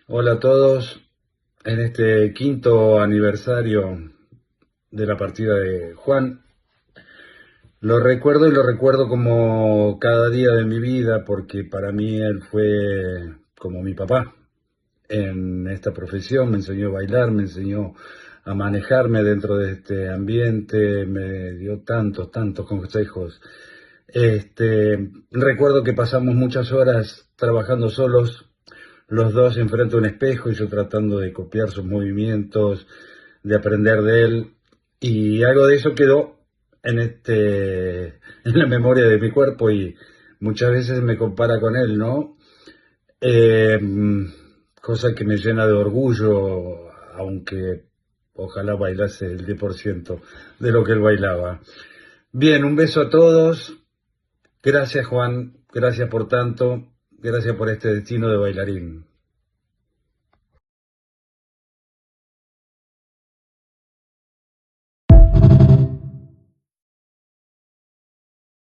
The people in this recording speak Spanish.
Hola a todos. En este quinto aniversario de la partida de Juan, lo recuerdo y lo recuerdo como cada día de mi vida porque para mí él fue como mi papá en esta profesión. Me enseñó a bailar, me enseñó a manejarme dentro de este ambiente, me dio tantos consejos. Recuerdo que pasamos muchas horas trabajando solos, los dos enfrente a un espejo y yo tratando de copiar sus movimientos, de aprender de él, y algo de eso quedó en la memoria de mi cuerpo y muchas veces me compara con él, ¿no? Eh, Cosa que me llena de orgullo, aunque ojalá bailase el 10% de lo que él bailaba. Bien, un beso a todos. Gracias Juan, gracias por tanto, gracias por este destino de bailarín.